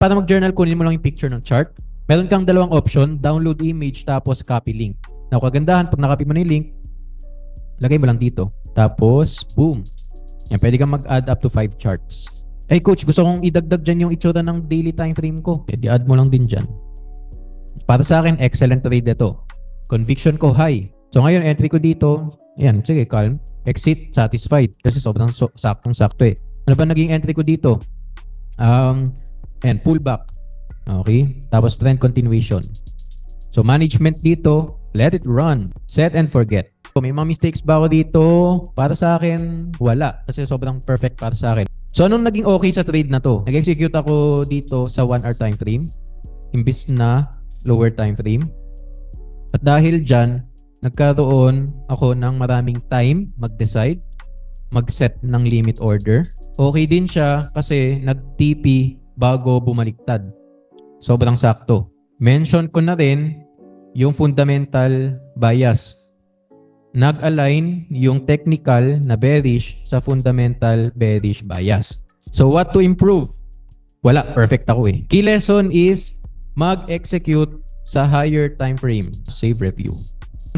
para mag-journal, kunin mo lang yung picture ng chart. Meron kang dalawang option, download image tapos copy link. Now, kagandahan, pag nakopy mo na yung link, lagay mo lang dito. Tapos, boom. Yan, pwede kang mag-add up to 5 charts. Eh, coach, gusto kong idagdag dyan yung itsura ng daily time frame ko. Eh, di-add mo lang din dyan. Para sa akin, excellent trade ito. Conviction ko high. So, ngayon, entry ko dito, ayan, sige, calm. Exit, satisfied. Kasi sobrang saktong-sakto eh. Ano ba naging entry ko dito? Ayan, pullback. Okay? Tapos, trend continuation. So, management dito, let it run. Set and forget. So, may mga mistakes ba ako dito? Para sa akin, wala. Kasi sobrang perfect para sa akin. So, anong naging okay sa trade na to? Nag-execute ako dito sa 1 hour time frame imbis na lower time frame. At dahil dyan, nagkaroon ako ng maraming time mag-decide, mag-set ng limit order. Okay din siya kasi nag-TP bago bumaliktad. Sobrang sakto. Mention ko na rin yung fundamental bias. Nag-align yung technical na bearish sa fundamental bearish bias. So what to improve? Wala, perfect ako eh. Key lesson is mag-execute sa higher time frame. Save review.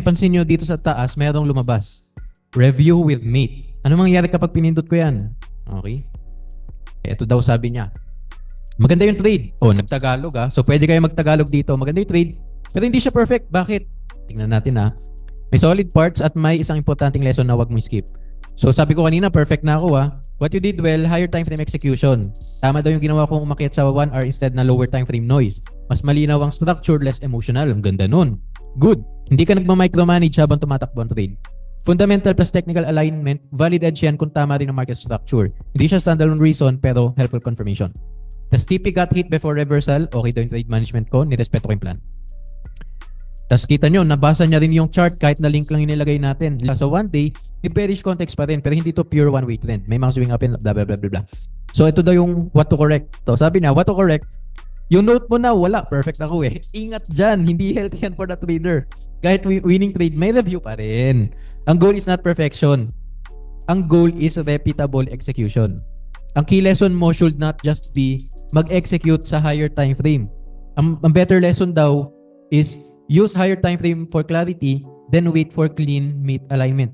Pansin nyo dito sa taas, merong lumabas. Review with mate. Ano mangyayari kapag pinindot ko yan? Okay. Ito daw sabi niya. Maganda yung trade. Oh, nagtagalog ah. So pwede kayo magtagalog dito. Maganda yung trade. Pero hindi siya perfect. Bakit? Tingnan natin ah. May solid parts at may isang importanteng lesson na wag mo skip. So sabi ko kanina, perfect na ako ah. What you did well, higher time frame execution. Tama daw yung ginawa kong umakyat sa 1 hour instead na lower time frame noise. Mas malinaw ang structure, less emotional. Ang ganda nun. Good. Hindi ka nagma-micromanage habang tumatakbo ang trade. Fundamental plus technical alignment, valid edge yan kung tama rin ang market structure. Hindi siya standalone reason pero helpful confirmation. Tas TP got hit before reversal, okay daw yung trade management ko, nirespeto ko yung plan. Tas kita nyo, nabasa niya rin yung chart kahit na link lang inilagay natin. So one day, may bearish context pa rin pero hindi to pure one way trend. May mga swing up and blah blah blah blah. So ito daw yung what to correct. So sabi niya, what to correct? Yung note mo na, wala. Perfect ako eh. Ingat dyan. Hindi healthy yan for the trader. Kahit winning trade, may review pa rin. Ang goal is not perfection. Ang goal is reputable execution. Ang key lesson mo should not just be mag-execute sa higher time frame. Ang better lesson daw is use higher time frame for clarity, then wait for clean mate alignment.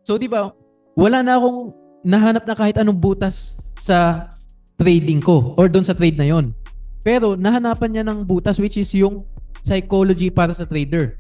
So, di ba, wala na akong nahanap na kahit anong butas sa trading ko or doon sa trade na yon. Pero nahanapan niya ng butas which is yung psychology para sa trader.